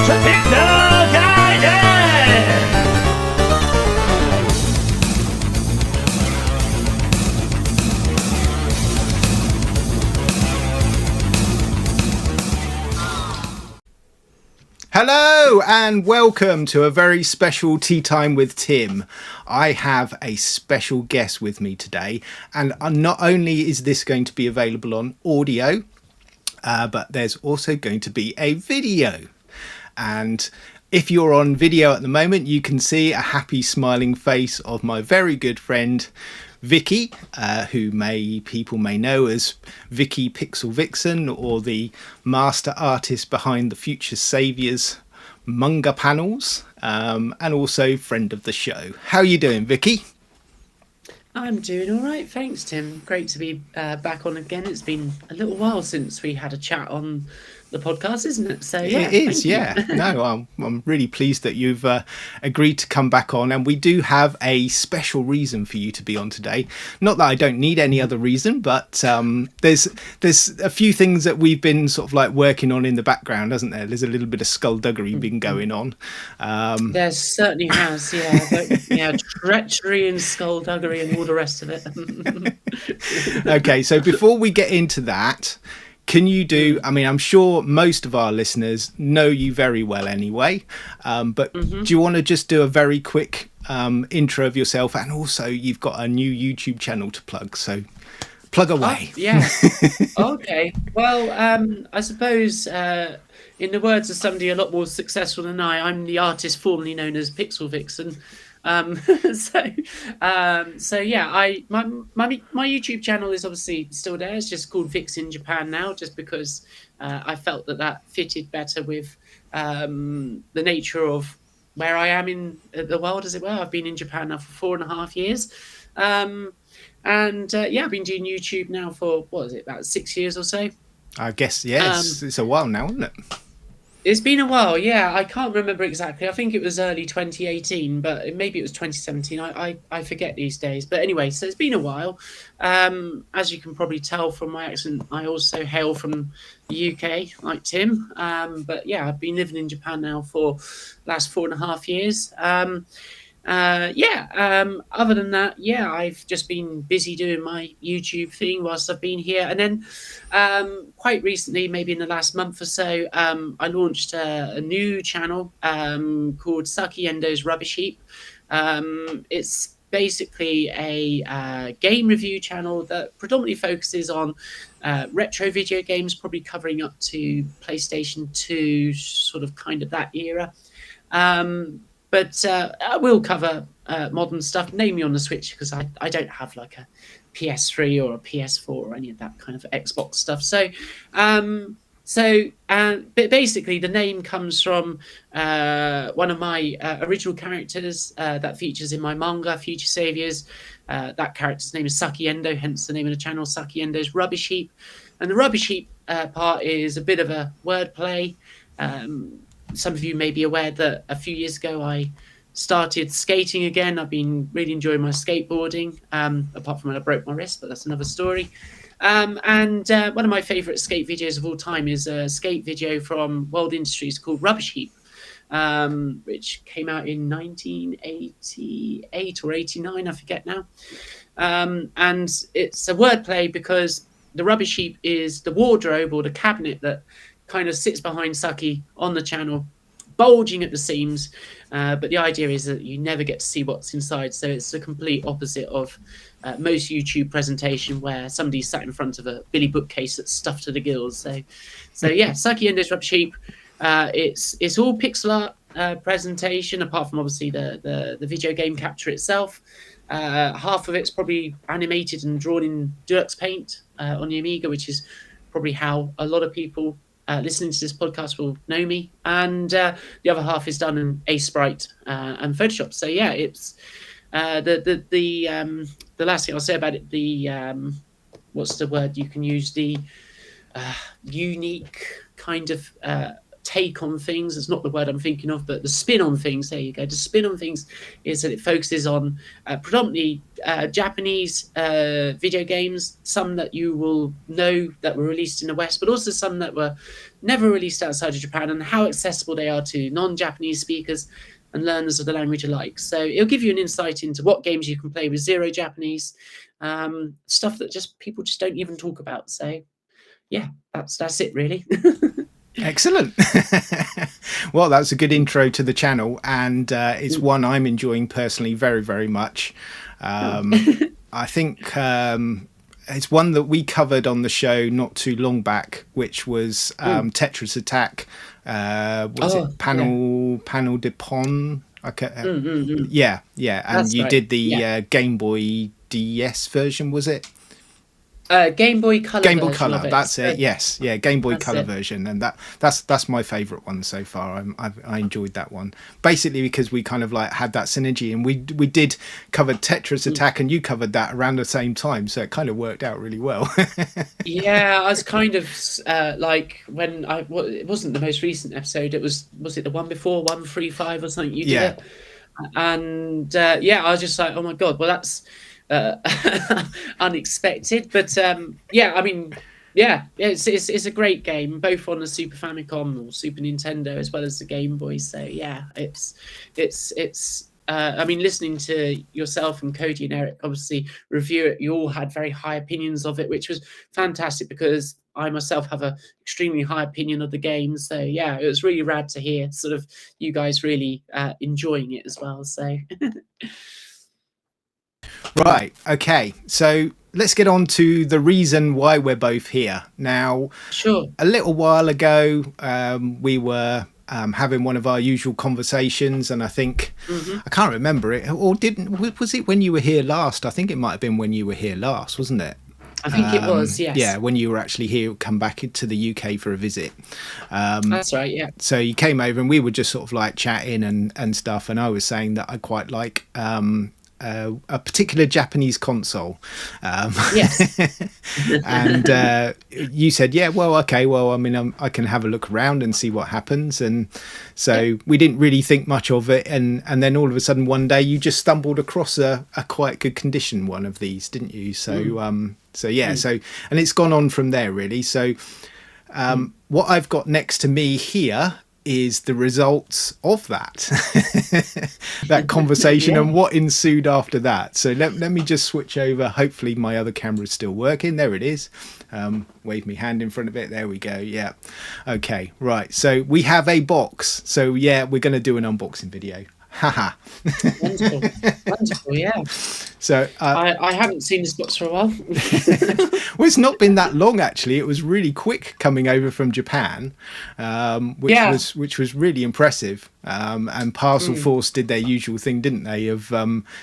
to Pixel Guidance! Hello and welcome to a very special Tea Time with Tim. I have a special guest with me today, and not only is this going to be available on audio, but there's also going to be a video. And if you're on video at the moment, you can see a happy smiling face of my very good friend Vicky, who people may know as Vicky Pixel Vixen, or the master artist behind the Future Saviours manga panels, and also friend of the show. How are you doing, Vicky? I'm doing all right, thanks, Tim. Great to be back on again. It's been a little while since we had a chat on the podcast, isn't it? So yeah, it is. Yeah, no, I'm really pleased that you've agreed to come back on, and we do have a special reason for you to be on today. Not that I don't need any other reason, but there's a few things that we've been sort of like working on in the background, hasn't there? There's a little bit of skullduggery been going on. There certainly has, yeah, treachery and skullduggery and all the rest of it. Okay, so before we get into that, can you do, I mean, I'm sure most of our listeners know you very well anyway, but do you want to just do a very quick intro of yourself? And also you've got a new YouTube channel to plug, so plug away. Yeah. Okay. Well, I suppose in the words of somebody a lot more successful than I'm the artist formerly known as Pixel Vixen. So yeah, my YouTube channel is obviously still there. It's just called Vixen Japan now, just because I felt that fitted better with the nature of where I am in the world, as it were. I've been in Japan now for 4.5 years, and I've been doing YouTube now for about 6 years or so. I guess yes, it's a while now, isn't it? It's been a while, yeah. I can't remember exactly. I think it was early 2018, but maybe it was 2017. I forget these days. But anyway, so it's been a while. As you can probably tell from my accent, I also hail from the UK, like Tim. But yeah, I've been living in Japan now for the last 4.5 years. Other than that, yeah, I've just been busy doing my YouTube thing whilst I've been here. And then quite recently, maybe in the last month or so, I launched a new channel called Saki, Endos, Rubbish Heap. It's basically a game review channel that predominantly focuses on retro video games, probably covering up to PlayStation 2, sort of kind of that era. But I will cover modern stuff, namely on the Switch, because I don't have like a PS3 or a PS4 or any of that kind of Xbox stuff. But basically the name comes from one of my original characters that features in my manga, Future Saviours. That character's name is Saki Endo, hence the name of the channel, Saki Endo's Rubbish Heap. And the Rubbish Heap part is a bit of a wordplay. Some of you may be aware that a few years ago I started skating again. I've been really enjoying my skateboarding, apart from when I broke my wrist, but that's another story. And one of my favourite skate videos of all time is a skate video from World Industries called Rubbish Heap, which came out in 1988 or 89, I forget now. And it's a wordplay because the rubbish heap is the wardrobe or the cabinet that kind of sits behind Saki on the channel, bulging at the seams, but the idea is that you never get to see what's inside, so it's the complete opposite of most YouTube presentation where somebody's sat in front of a Billy bookcase that's stuffed to the gills. So yeah, Saki Endos Rubbish Heap. It's all pixel art presentation, apart from obviously the video game capture itself. Half of it's probably animated and drawn in Deluxe Paint on the Amiga, which is probably how a lot of people listening to this podcast will know me, and the other half is done in Sprite and Photoshop. So yeah, it's the last thing I'll say about it. The what's the word you can use? The unique kind of take on things. It's not the word I'm thinking of, but the spin on things. There you go. The spin on things is that it focuses on predominantly Japanese video games, some that you will know that were released in the West, but also some that were never released outside of Japan, and how accessible they are to non-Japanese speakers and learners of the language alike. So it'll give you an insight into what games you can play with zero Japanese, stuff that just people just don't even talk about. So yeah, that's it really. Excellent. Well, that's a good intro to the channel, and it's one I'm enjoying personally very, very much. I think it's one that we covered on the show not too long back, which was Tetris Attack. Was it Panel de Pon? Yeah, and that's you right. did the Game Boy DS version, was it? Game Boy Color. Game Boy Color, that's it. Yes, yeah, Game Boy Color it. version, and that's my favourite one so far. I enjoyed that one basically because we kind of like had that synergy, and we did cover Tetris Attack, and you covered that around the same time, so it kind of worked out really well. Yeah, I was kind of like when it wasn't the most recent episode. It was it the one before 135 or something? You did it, and I was just like, oh my god, well that's. Unexpected, but I mean, it's a great game, both on the Super Famicom or Super Nintendo as well as the Game Boy. So yeah, it's I mean, listening to yourself and Cody and Eric obviously review it, you all had very high opinions of it, which was fantastic because I myself have a extremely high opinion of the game. So yeah, it was really rad to hear sort of you guys really enjoying it as well. So. Right, okay, so let's get on to the reason why we're both here. Now, sure. A little while ago, we were having one of our usual conversations, and I think, I can't remember it, or was it when you were here last? I think it might have been when you were here last, wasn't it? I think it was, yes. Yeah, when you were actually here, come back into the UK for a visit. That's right, yeah. So you came over and we were just sort of like chatting and stuff, and I was saying that I quite like... a particular Japanese console. Yes. And you said, yeah, well, okay, well, I mean, I can have a look around and see what happens. And so we didn't really think much of it. And then all of a sudden one day you just stumbled across a quite good condition one of these, didn't you? So, and it's gone on from there really. So what I've got next to me here is the results of that conversation and what ensued after that. So let me just switch over. Hopefully my other camera is still working. There it is. Wave me hand in front of it. There we go. Yeah. Okay. Right. So we have a box. So yeah, we're going to do an unboxing video. Haha. Wonderful, yeah. So I haven't seen this box for a while. Well, it's not been that long actually. It was really quick coming over from Japan, which was really impressive. And Parcel Force did their usual thing, didn't they? Of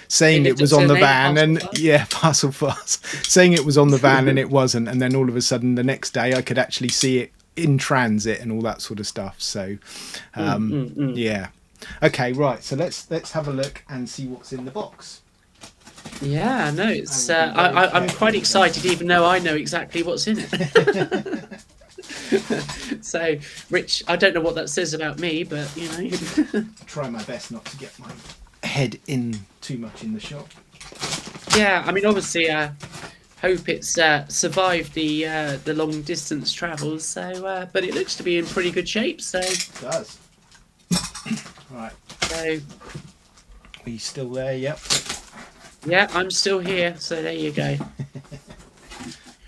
saying it was on the van, and Parcel Force saying it was on the van and it wasn't, and then all of a sudden the next day I could actually see it in transit and all that sort of stuff. So yeah. Okay, right. So let's have a look and see what's in the box. Yeah, no, it's I'm quite excited, even though I know exactly what's in it. So, Rich, I don't know what that says about me, but you know. Try my best not to get my head in too much in the shot. Yeah, I mean, obviously, hope it's survived the long distance travels. So, but it looks to be in pretty good shape. So It does. Right. So, are you still there? Yep. Yeah, I'm still here. So there you go.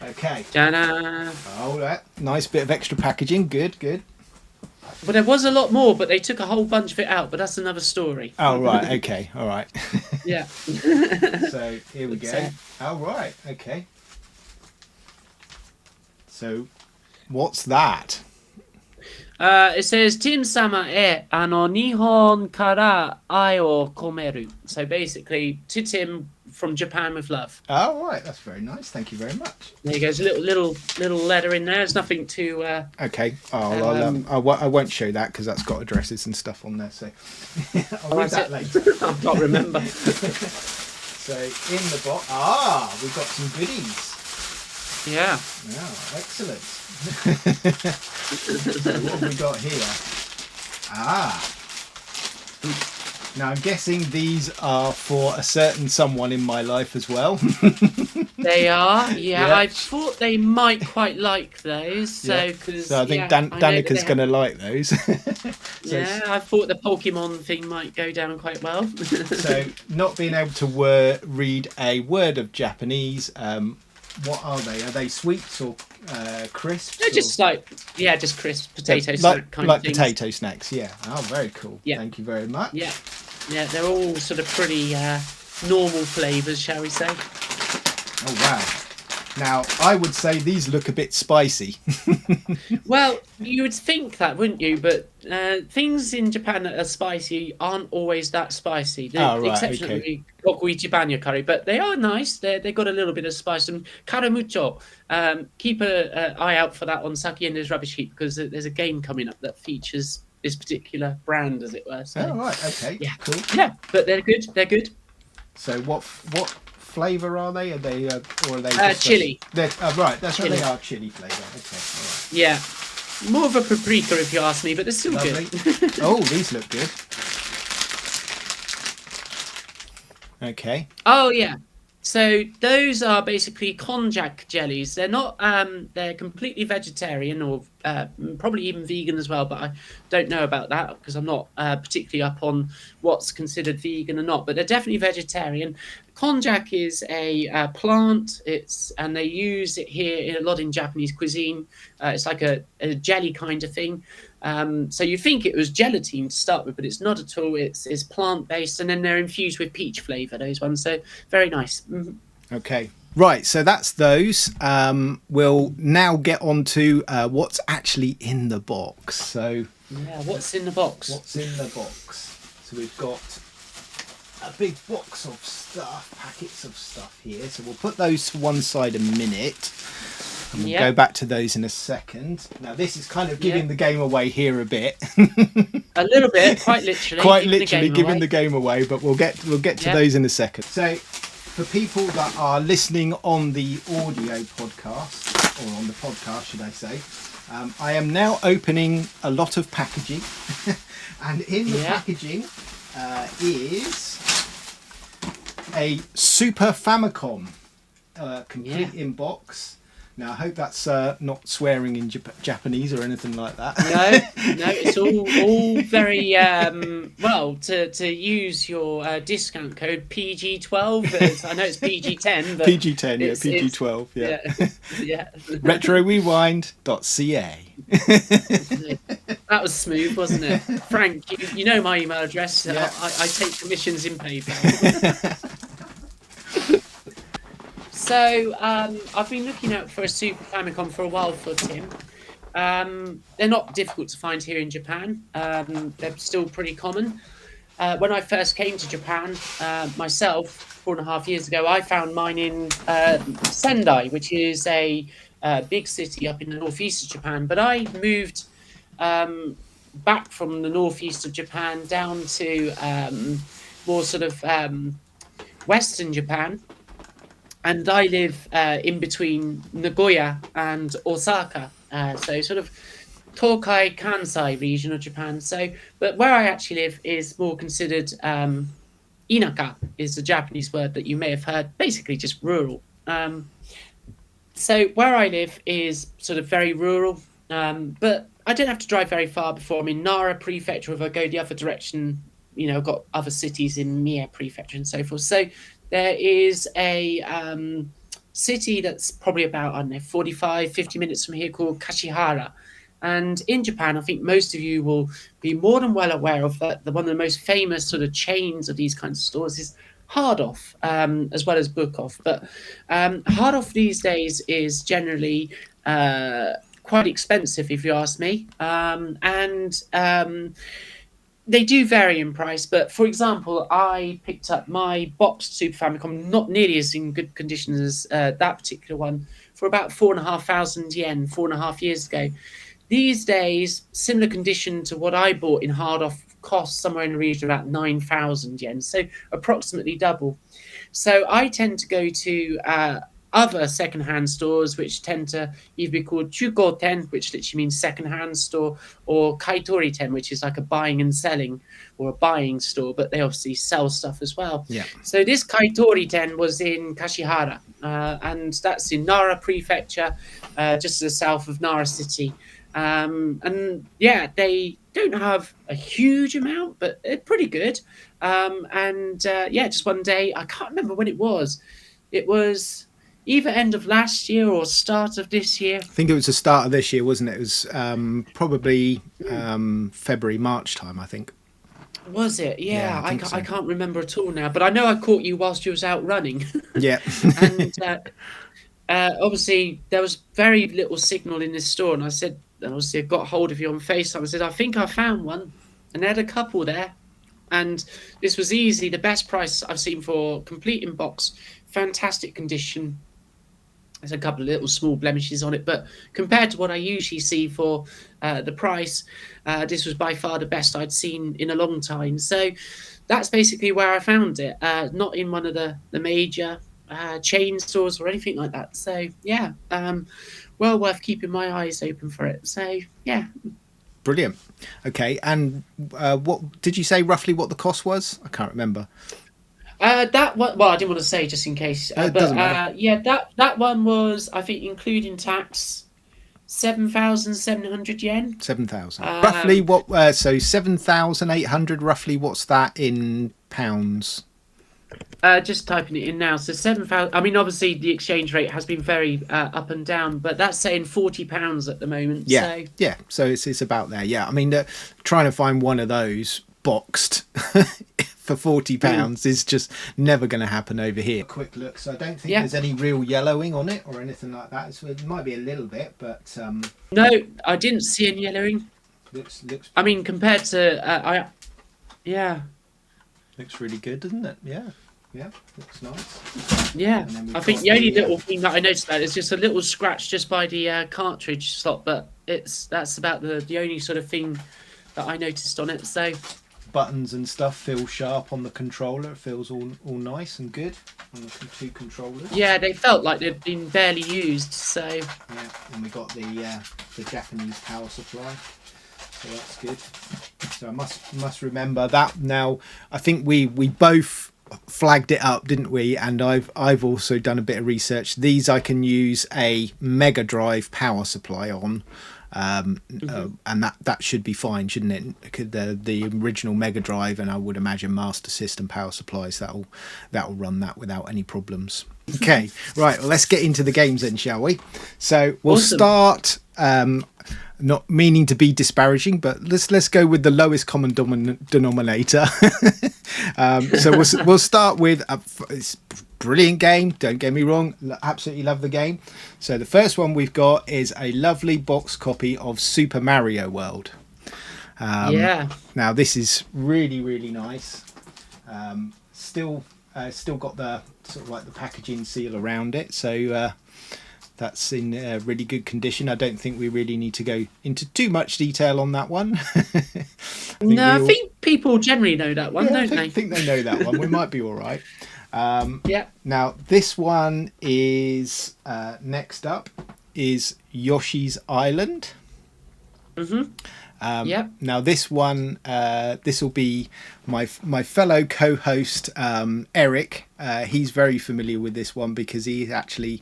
Okay. Ta-da! Oh, that nice bit of extra packaging. Good. Well, there was a lot more, but they took a whole bunch of it out. But that's another story. Oh right. Okay. All right. Yeah. So here we go. So, Oh right. Okay. So, what's that? It says Tim-sama e Nihon kara ai o komeru. So basically, to Tim from Japan with love. Oh right, that's very nice. Thank you very much. There goes a little letter in there. There's nothing to. Okay. Oh, I won't show that because that's got addresses and stuff on there. So I'll read that later. I can't remember. So in the box, we've got some goodies. Yeah. Oh, excellent. So what have we got here? Now I'm guessing these are for a certain someone in my life as well. They are, Yeah. I thought they might quite like those. So, because So I think I know that Danica's going to like those. I thought the Pokemon thing might go down quite well. So not being able to read a word of Japanese, what are they? Are they sweets or crisps? They're just just crisp potato snack kind like of things. potato snacks, yeah. Oh, very cool. Yeah. Thank you very much. Yeah, they're all sort of pretty normal flavours, shall we say? Oh, wow. Now, I would say these look a bit spicy. Well, you would think that, wouldn't you? But things in Japan that are spicy aren't always that spicy. Exceptionally, Okuichi Banyo curry, but they are nice. They got a little bit of spice. And Karamucho, keep an eye out for that on Saki Endos Rubbish Heap, because there's a game coming up that features this particular brand, as it were. So, Oh, right. Okay. yeah, Cool. yeah, but they're good. They're good. So what flavour are they? Are they or are they just chili? Right, that's Chili. right. They are chili flavour. Okay, all right. Yeah, more of a paprika if you ask me, but they're still Lovely. good. Oh, these look good. Okay. Oh yeah. So those are basically konjac jellies. They're not. They're completely vegetarian, or probably even vegan as well. But I don't know about that because I'm not particularly up on what's considered vegan or not. But they're definitely vegetarian. Konjac is a plant. And they use it here a lot in Japanese cuisine. It's like a jelly kind of thing. So you think it was gelatine to start with, but it's not at all. It's plant-based, and then they're infused with peach flavour, those ones. So very nice. Mm-hmm. Okay. Right, so that's those. We'll now get on to what's actually in the box. So Yeah, what's in the box? what's in the box? So we've got a big box of stuff, packets of stuff here. So we'll put those to one side a minute. And we'll go back to those in a second. Now this is kind of giving the game away here a bit. A little bit, quite literally. giving the game away, but we'll get to those in a second. So for people that are listening on the audio podcast, or on the podcast should I say, I am now opening a lot of packaging. And in the packaging is a Super Famicom complete in box. Now I hope that's not swearing in Japanese or anything like that. No, it's all very well. To use your discount code PG12. I know it's PG10, but PG10, PG12, yeah. RetroRewind.ca. That was smooth, wasn't it, Frank? You know my email address. Yeah. I take commissions in PayPal. So I've been looking out for a Super Famicom for a while for Tim. They're not difficult to find here in Japan. They're still pretty common. When I first came to Japan myself 4.5 years ago, I found mine in Sendai, which is a big city up in the northeast of Japan. But I moved back from the northeast of Japan down to more sort of western Japan. And I live in between Nagoya and Osaka, so sort of Tokai, Kansai region of Japan. So, but where I actually live is more considered inaka, is the Japanese word that you may have heard, basically just rural. So where I live is sort of very rural, but I don't have to drive very far before I'm in Nara Prefecture. If I go the other direction, I've got other cities in Mie Prefecture and so forth. So there is a city that's probably about, 45, 50 minutes from here called Kashihara. And in Japan, I think most of you will be more than well aware of that. One of the most famous sort of chains of these kinds of stores is Hard Off, as well as Book Off. But Hard Off these days is generally quite expensive, if you ask me. They do vary in price, but for example, I picked up my boxed Super Famicom, not nearly as in good condition as that particular one, for about 4,500 yen 4.5 years ago. These days, similar condition to what I bought in Hard Off costs somewhere in the region of about 9,000 yen, so approximately double. So I tend to go to other second-hand stores, which tend to either be called Chukoten, which literally means second-hand store, or Kaitori-ten, which is like a buying and selling or a buying store, but they obviously sell stuff as well. Yeah. So this Kaitori-ten was in Kashihara, and that's in Nara Prefecture, just to the south of Nara City. And yeah, they don't have a huge amount, but they're pretty good. Yeah, just one day, I can't remember when it was. It was either end of last year or start of this year. I think it was the start of this year, wasn't it? It was probably February, March time, I think. Was it? Yeah, I think so. I can't remember at all now. But I know I caught you whilst you was out running. Yeah. And obviously, there was very little signal in this store. And I said, obviously, I got hold of you on FaceTime. I said, I think I found one. And they had a couple there. And this was easily the best price I've seen for complete in box. Fantastic condition. There's a couple of little small blemishes on it, but compared to what I usually see for the price, this was by far the best I'd seen in a long time. So that's basically where I found it, not in one of the major chain stores or anything like that. So yeah, well worth keeping my eyes open for it. So yeah. Brilliant. Okay, and what did you say roughly what the cost was? I can't remember. That one, well, I didn't want to say just in case, It doesn't matter. yeah, that one was, I think, including tax, 7,700 yen. 7,000. Roughly what? So 7,800. Roughly, what's that in pounds? Just typing it in now. So 7,000. I mean, obviously the exchange rate has been very up and down, but that's saying £40 at the moment. Yeah, So. yeah. So it's about there. Yeah, I mean, trying to find one of those boxed for £40 is just never going to happen over here. Quick look. So I don't think there's any real yellowing on it or anything like that. So it might be a little bit, but no, I didn't see any yellowing. Looks. I mean, compared to Looks really good, doesn't it? Yeah. Yeah, looks nice. Yeah, I think the only little thing that I noticed about is just a little scratch just by the cartridge slot, but that's about the only sort of thing that I noticed on it. So buttons and stuff feel sharp on the controller. It feels all nice and good on the two controllers. Yeah, they felt like they'd been barely used. So yeah, and we got the Japanese power supply. So that's good. So I must remember that. Now I think we both flagged it up, didn't we? And I've also done a bit of research. These I can use a Mega Drive power supply on, and that should be fine, shouldn't it? The original Mega Drive, and I would imagine Master System power supplies that'll run that without any problems. Okay, right. Well, let's get into the games then, shall we? So we'll start. Not meaning to be disparaging, but let's go with the lowest common denominator. So we'll start with it's a brilliant game. Don't get me wrong, absolutely love the game. So the first one we've got is a lovely box copy of Super Mario World. Now this is really, really nice. Still got the sort of like the packaging seal around it. So. That's in really good condition. I don't think we really need to go into too much detail on that one. I think people generally know that one, don't they? I think they know that one. We might be all right. Yeah. Now, this one is next up is Yoshi's Island. Mm-hmm. Now, this one, this will be my fellow co-host Eric. He's very familiar with this one because he actually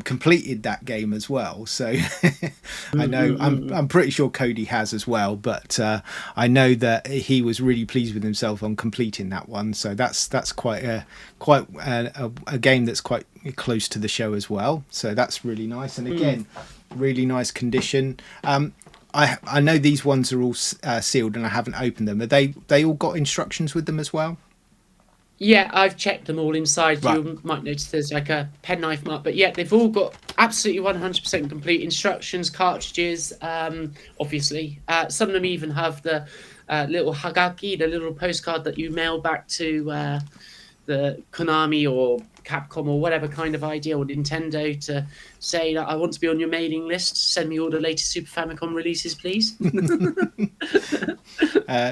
completed that game as well. So I know I'm pretty sure Cody has as well, but I know that he was really pleased with himself on completing that one. So that's quite a game that's quite close to the show as well. So that's really nice, and again, really nice condition. I know these ones are all sealed and I haven't opened them. Are they all got instructions with them as well? Yeah, I've checked them all inside. Right. You might notice there's like a penknife mark, but yeah, they've all got absolutely 100% complete instructions, cartridges, obviously. Some of them even have the little hagaki, the little postcard that you mail back to the Konami or Capcom or whatever kind of idea, or Nintendo, to say that I want to be on your mailing list. Send me all the latest Super Famicom releases, please.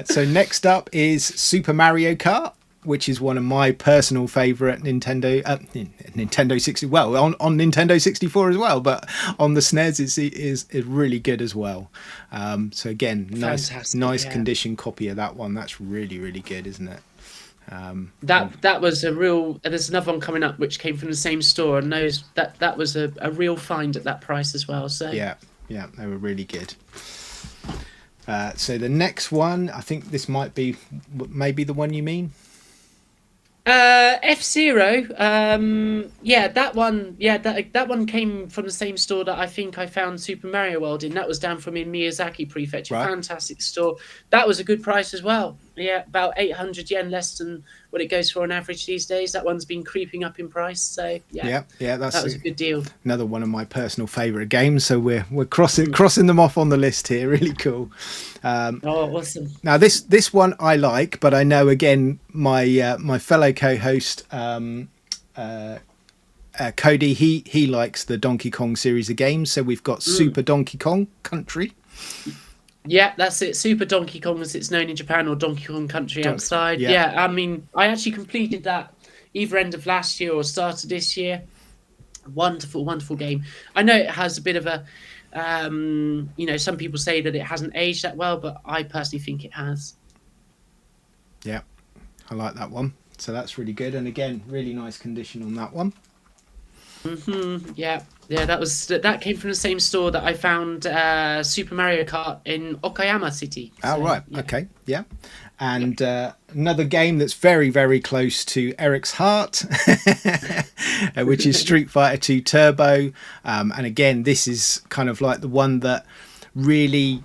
So next up is Super Mario Kart, which is one of my personal favourite Nintendo Nintendo 60. Well, on Nintendo 64 as well, but on the SNES is really good as well. So again, nice condition copy of that one. That's really, really good, isn't it? That was a real. There's another one coming up which came from the same store, and that was a real find at that price as well. So yeah, they were really good. So the next one, I think this might be maybe the one you mean. F-Zero, that one, that one came from the same store that I think I found Super Mario World in. That was down from in Miyazaki Prefecture. Right. Fantastic store. That was a good price as well. Yeah, about 800 yen less than what it goes for on average these days. That one's been creeping up in price. So that was a good deal. Another one of my personal favourite games. So we're crossing them off on the list here. Really cool. Awesome. Now this one I like, but I know again my fellow co-host Cody, he likes the Donkey Kong series of games. So we've got Super Donkey Kong Country. Yeah, that's it. Super Donkey Kong, as it's known in Japan, or Donkey Kong Country outside. Yeah, I mean, I actually completed that either end of last year or start of this year. Wonderful, wonderful game. I know it has a bit of a, some people say that it hasn't aged that well, but I personally think it has. Yeah, I like that one. So that's really good. And again, really nice condition on that one. Yeah, that came from the same store that I found Super Mario Kart in Okayama City. So, right. Yeah. Okay. Yeah. And another game that's very, very close to Eric's heart, which is Street Fighter 2 Turbo. And again, this is kind of like the one that really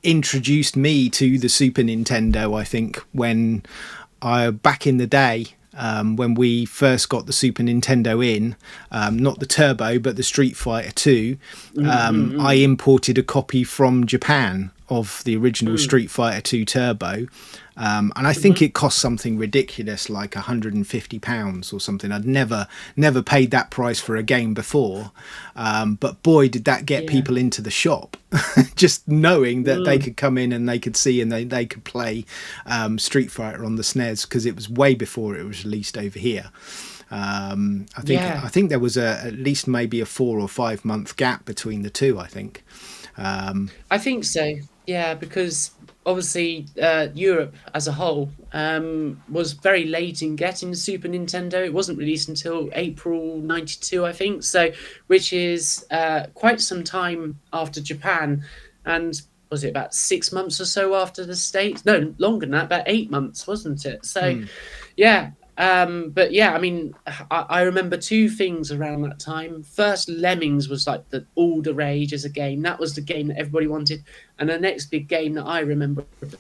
introduced me to the Super Nintendo, I think, when back in the day. When we first got the Super Nintendo in, not the Turbo, but the Street Fighter 2, I imported a copy from Japan of the original Street Fighter 2 Turbo. And I think it cost something ridiculous, like £150 or something. I'd never paid that price for a game before. But boy, did that get people into the shop. Just knowing that they could come in and they could see and they could play Street Fighter on the SNES, because it was way before it was released over here. I think there was at least maybe a 4 or 5 month gap between the two, I think. I think so. Yeah, because obviously Europe as a whole was very late in getting the Super Nintendo. It wasn't released until April 92, I think, so which is quite some time after Japan, and was it about 6 months or so after the States? No, longer than that, about 8 months, wasn't it? So but yeah, I mean, I remember two things around that time. First, Lemmings was like all the rage as a game. That was the game that everybody wanted. And the next big game that I remember at the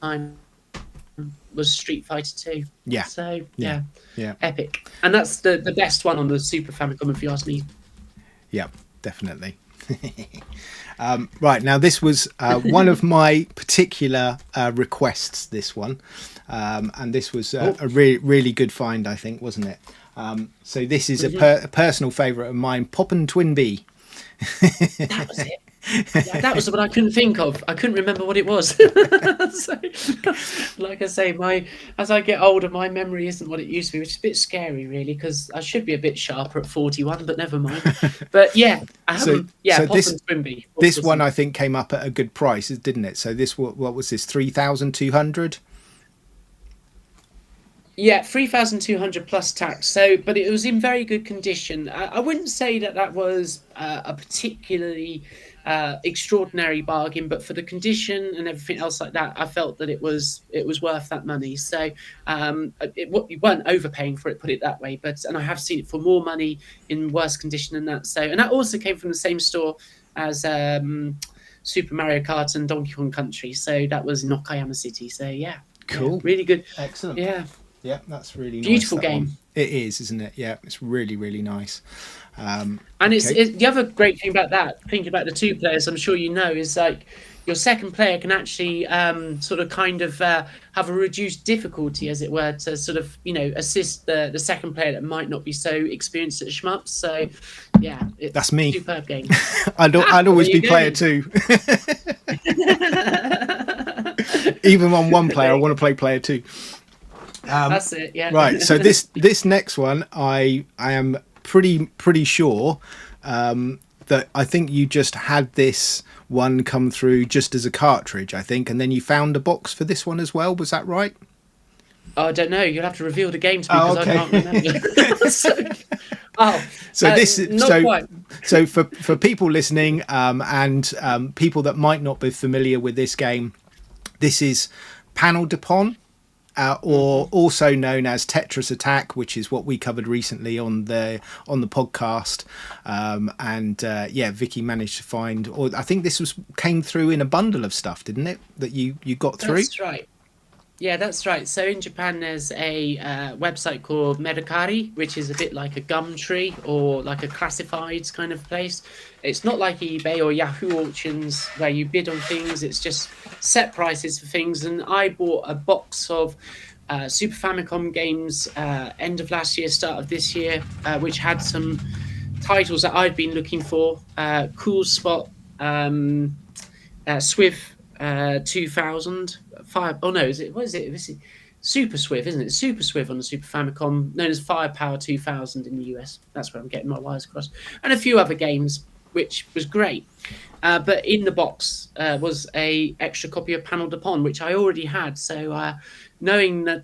time was Street Fighter 2. Yeah. So, yeah. Epic. And that's the best one on the Super Famicom, if you ask me. Yeah, definitely. Right, now this was one of my particular requests, this one. And this was a really good find, I think, wasn't it? So this is a personal favourite of mine, Poppin' Twinbee. That was it. Yeah, that was the one I couldn't think of. I couldn't remember what it was. So, like I say, as I get older, my memory isn't what it used to be, which is a bit scary, really, because I should be a bit sharper at 41, but never mind. But yeah, so Poppin' Twinbee. This one, I think, came up at a good price, didn't it? So this, what was this, 3,200? Yeah, 3,200 plus tax. So, but it was in very good condition. I wouldn't say that was a particularly extraordinary bargain, but for the condition and everything else like that, I felt that it was worth that money. So, you weren't overpaying for it, put it that way. And I have seen it for more money in worse condition than that. So, and that also came from the same store as Super Mario Kart and Donkey Kong Country. So that was in Okayama City. So yeah, cool, really good, excellent. Yeah, that's really beautiful nice, game. One. It is, isn't it? Yeah, it's really, really nice. And it's the other great thing about that, thinking about the two players, I'm sure you know, is like your second player can actually sort of kind of have a reduced difficulty, as it were, to sort of, assist the second player that might not be so experienced at shmups. So yeah, that's me. Superb game. I'd always be player 2. Even on one player, I want to play player 2. That's it. Yeah. Right. So this next one, I am pretty sure that I think you just had this one come through just as a cartridge, I think, and then you found a box for this one as well. Was that right? Oh, I don't know. You'll have to reveal the game to me because I can't remember. So for people listening and people that might not be familiar with this game, this is Panel de Pon, or also known as Tetris Attack, which is what we covered recently on the podcast. Vicky managed to find, or I think this came through in a bundle of stuff, didn't it? That you got through. That's right. Yeah, that's right. So in Japan, there's a website called Mercari, which is a bit like a Gumtree or like a classifieds kind of place. It's not like eBay or Yahoo auctions where you bid on things. It's just set prices for things. And I bought a box of Super Famicom games end of last year, start of this year, which had some titles that I'd been looking for. Cool Spot, Swift 2000. Is it Super Swift, isn't it? Super Swift on the Super Famicom, known as Firepower 2000 in the US. That's where I'm getting my wires crossed. And a few other games, which was great. But in the box was a extra copy of Panel de Pon, which I already had. So knowing that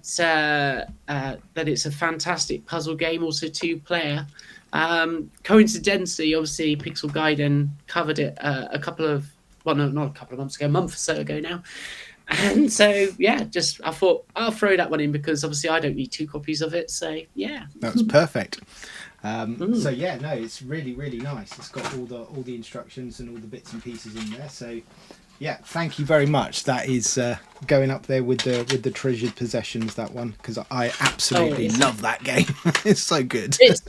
it's a fantastic puzzle game, also two-player, coincidentally, obviously, Pixel Gaiden covered it not a couple of months ago, a month or so ago now. And so, I thought I'll throw that one in because obviously I don't need two copies of it. So, yeah. That's perfect. So, it's really, really nice. It's got all the instructions and all the bits and pieces in there. So, yeah, thank you very much. That is going up there with the treasured possessions, that one, because I absolutely love that game. It's so good. It's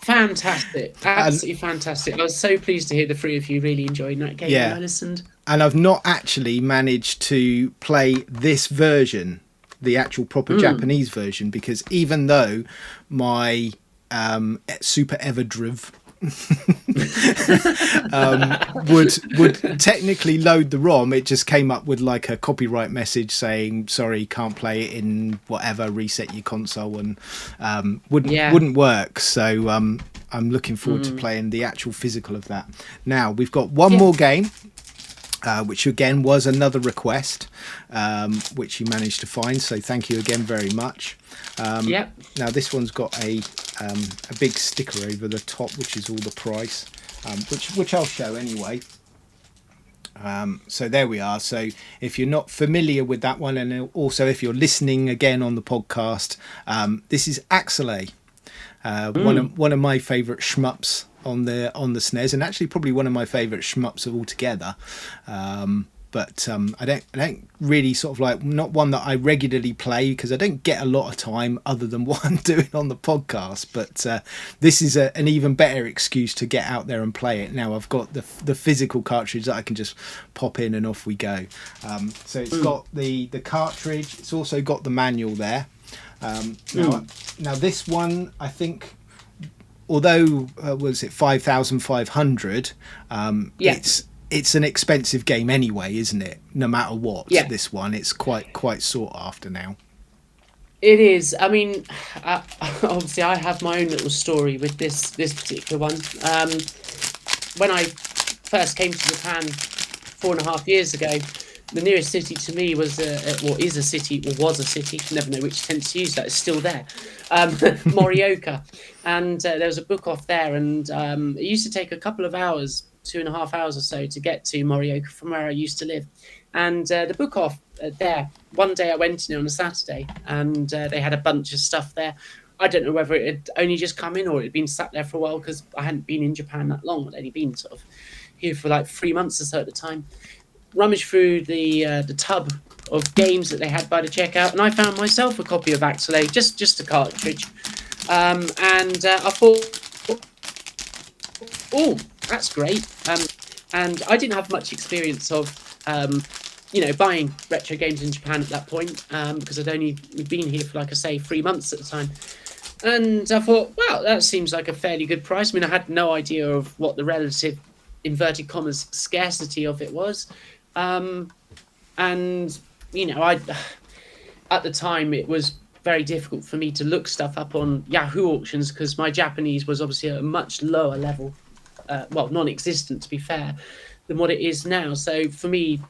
fantastic. Absolutely fantastic. I was so pleased to hear the three of you really enjoying that game when I listened. And I've not actually managed to play this version, the actual proper Japanese version, because even though my Super Everdriv would technically load the ROM, it just came up with like a copyright message saying sorry, can't play it in whatever, reset your console, and wouldn't work. So I'm looking forward to playing the actual physical of that. Now we've got one more game, which again was another request, which you managed to find, so thank you again very much. Now this one's got a big sticker over the top, which is all the price, which I'll show anyway. So there we are. So if you're not familiar with that one, and also if you're listening again on the podcast, this is Axelay, one of my favourite shmups on the SNES, and actually probably one of my favourite shmups of all together. But I don't really sort of like, not one that I regularly play because I don't get a lot of time other than what I'm doing on the podcast. But this is an even better excuse to get out there and play it. Now I've got the physical cartridge that I can just pop in and off we go. So it's got the cartridge. It's also got the manual there. Now this one, I think, although was it 5,500? It's an expensive game anyway, isn't it? No matter what, this one, it's quite sought after now. It is. I mean, obviously, I have my own little story with this particular one. When I first came to Japan 4.5 years ago, the nearest city to me was a city. Never know which tense to use that. It's still there. Morioka, and there was a book off there, and it used to take a couple of hours, 2.5 hours or so, to get to Morioka from where I used to live. And the book off there, one day I went in on a Saturday, and they had a bunch of stuff there. I don't know whether it had only just come in or it had been sat there for a while, because I hadn't been in Japan that long. I'd only been sort of here for like 3 months or so at the time. Rummaged through the tub of games that they had by the checkout, and I found myself a copy of Axelay, just a cartridge. And I thought, oh, that's great. And I didn't have much experience of, buying retro games in Japan at that point, because I'd only been here for, like I say, 3 months at the time. And I thought, wow, that seems like a fairly good price. I mean, I had no idea of what the relative, inverted commas, scarcity of it was. And, I at the time, it was very difficult for me to look stuff up on Yahoo auctions because my Japanese was obviously at a much lower level, well, non-existent to be fair, than what it is now. So for me,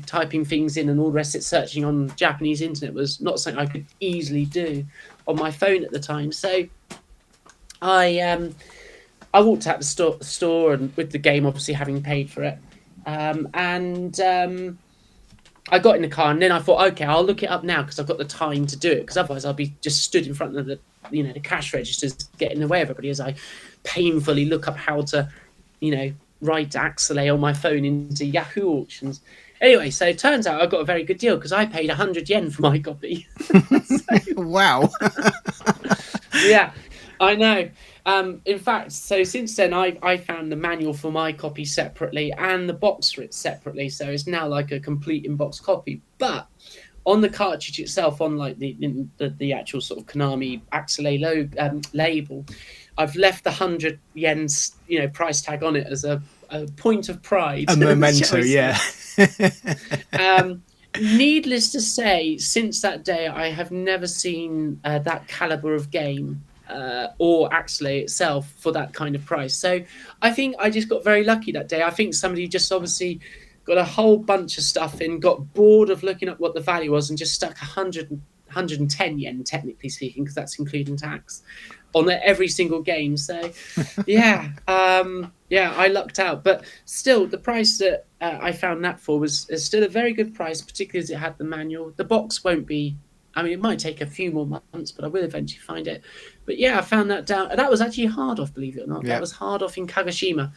typing things in and all the rest of it, searching on Japanese internet was not something I could easily do on my phone at the time. So I walked out the store and with the game obviously having paid for it, and I got in the car, and then I thought, okay, I'll look it up now because I've got the time to do it. Because otherwise, I'll be just stood in front of the cash registers, getting in the way of everybody as I painfully look up how to, write Axelay on my phone into Yahoo auctions. Anyway, so it turns out I got a very good deal because I paid 100 yen for my copy. Wow. Yeah, I know. In fact, so since then, I found the manual for my copy separately and the box for it separately. So it's now like a complete in-box copy. But on the cartridge itself, on like the actual sort of Konami Axelay label, I've left the 100 yen price tag on it as a point of pride. A memento, yeah. Needless to say, since that day, I have never seen that caliber of game. Or Axelay itself for that kind of price. So I think I just got very lucky that day. I think somebody just obviously got a whole bunch of stuff in, got bored of looking at what the value was and just stuck 110 yen, technically speaking, because that's including tax, on every single game. So yeah, I lucked out. But still, the price that I found that for is still a very good price, particularly as it had the manual. The box won't be, it might take a few more months, but I will eventually find it. But yeah, I found that down. That was actually hard off, believe it or not. Yeah. That was hard off in Kagoshima.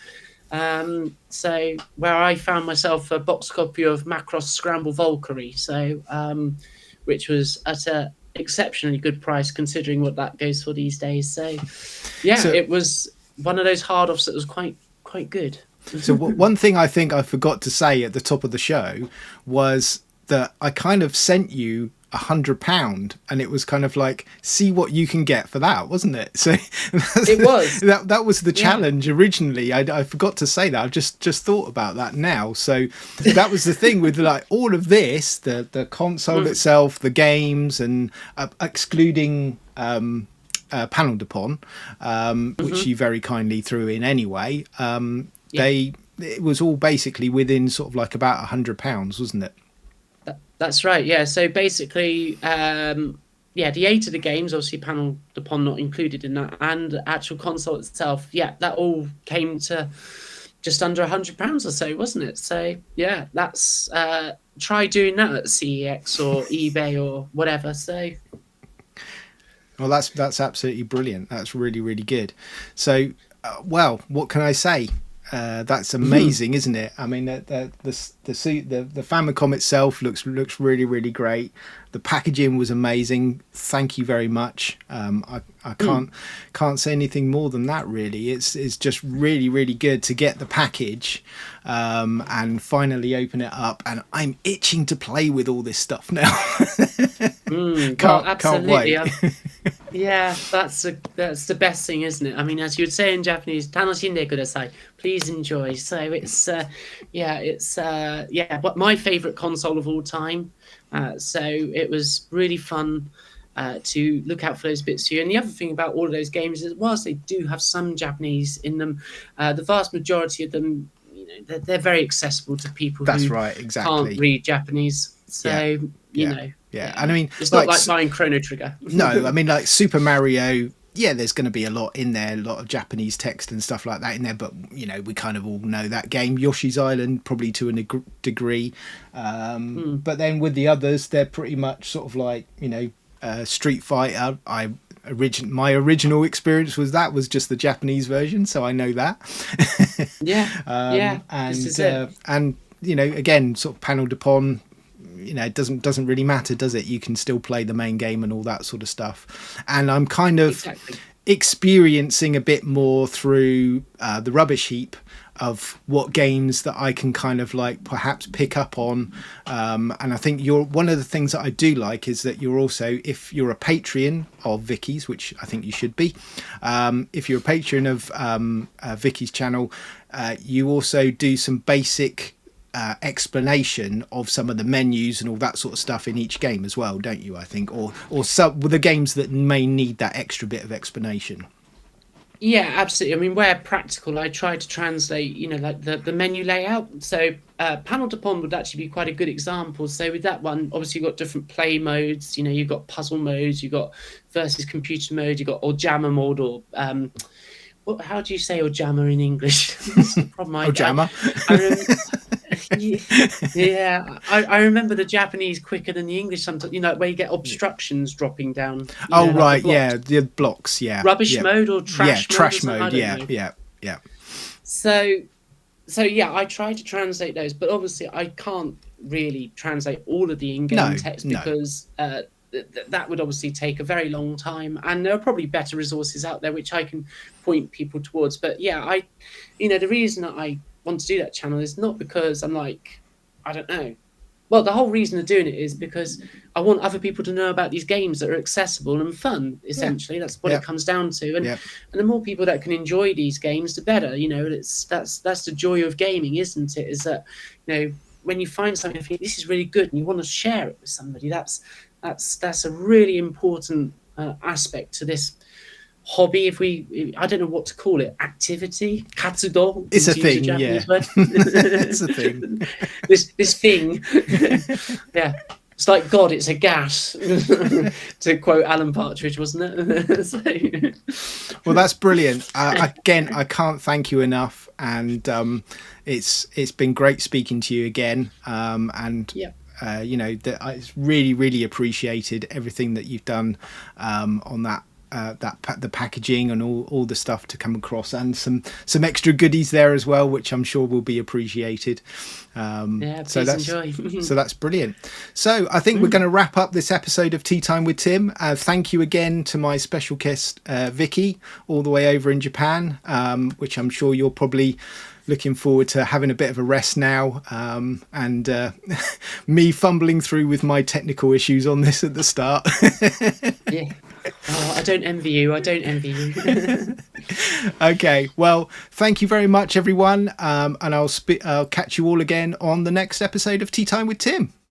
So where I found myself a box copy of Macross Scramble Valkyrie. So which was at a exceptionally good price considering what that goes for these days. So yeah, it was one of those hard offs that was quite good. So one thing I think I forgot to say at the top of the show was that I kind of sent you £100 and it was kind of like, see what you can get for that, wasn't it? So it was that was the challenge originally. I forgot to say that. I've just thought about that now. So that was the thing with like all of this, the console itself, the games, and excluding Panel de Pon, which you very kindly threw in anyway. It was all basically within sort of like about £100, wasn't it? That's right, yeah. So basically, the 8 of the games, obviously Panel de Pon not included in that, and the actual console itself, that all came to just under £100 or so, wasn't it? So yeah, that's try doing that at CEX or eBay or whatever. So well, that's absolutely brilliant. That's really, really good. So well, what can I say? That's amazing, isn't it? I mean, the Famicom itself looks really, really great. The packaging was amazing. Thank you very much. I can't say anything more than that. Really, it's just really, really good to get the package and finally open it up. And I'm itching to play with all this stuff now. Can't wait. Yeah, that's the best thing, isn't it? I mean, as you would say in Japanese, "Tanoshinde kudasai," please enjoy. So it's but my favorite console of all time. So it was really fun to look out for those bits here. And the other thing about all of those games is, whilst they do have some Japanese in them, the vast majority of them, they're very accessible to people who can't read Japanese. So Yeah, and I mean, it's not like buying Chrono Trigger. No, I mean, like Super Mario, there's going to be a lot in there, a lot of Japanese text and stuff like that in there, but we kind of all know that game. Yoshi's Island, probably to a degree, but then with the others, they're pretty much sort of like Street Fighter. My original experience was just the Japanese version, so I know that. And again, sort of Panel de Pon. It doesn't really matter, does it? You can still play the main game and all that sort of stuff. And I'm kind of experiencing a bit more through the rubbish heap of what games that I can kind of like perhaps pick up on. And I think one of the things that I do like is that you're also, if you're a Patreon of Vicky's, which I think you should be, if you're a patron of Vicky's channel, you also do some basic explanation of some of the menus and all that sort of stuff in each game as well, don't you? I think, or some with the games that may need that extra bit of explanation. Yeah, absolutely. I mean, where practical, I try to translate, like the menu layout. So Panel de Pont would actually be quite a good example. So with that one, obviously you've got different play modes. You've got puzzle modes, you've got versus computer mode, you've got Ojama mode, or how do you say Ojama in English? That's the problem. Ojama. I remember the Japanese quicker than the English sometimes, where you get obstructions dropping down. Oh, right, the blocks, Rubbish mode or trash mode? Trash mode, yeah. So I try to translate those, but obviously I can't really translate all of the in-game text because that would obviously take a very long time, and there are probably better resources out there which I can point people towards. But the reason that I want to do that channel is not because I'm like, I don't know. Well, the whole reason of doing it is because I want other people to know about these games that are accessible and fun. Essentially, that's what it comes down to. And the more people that can enjoy these games, the better. That's the joy of gaming, isn't it? Is that when you find something, you think this is really good, and you want to share it with somebody. That's a really important aspect to this hobby. I don't know what to call it, activity, katsudo. It's a thing, it's a thing. This thing, yeah. It's like God, it's a gas, to quote Alan Partridge, wasn't it? Well, that's brilliant. Again, I can't thank you enough, and it's been great speaking to you again. It's really, really appreciated everything that you've done on that. The packaging and all the stuff to come across, and some extra goodies there as well, which I'm sure will be appreciated. Please enjoy. So that's brilliant. So I think we're going to wrap up this episode of Tea Time with Tim. Thank you again to my special guest Vicky, all the way over in Japan, which I'm sure you're probably looking forward to having a bit of a rest now, and me fumbling through with my technical issues on this at the start. Yeah. Oh, I don't envy you. Okay, well, thank you very much, everyone, and I'll catch you all again on the next episode of Tea Time with Tim.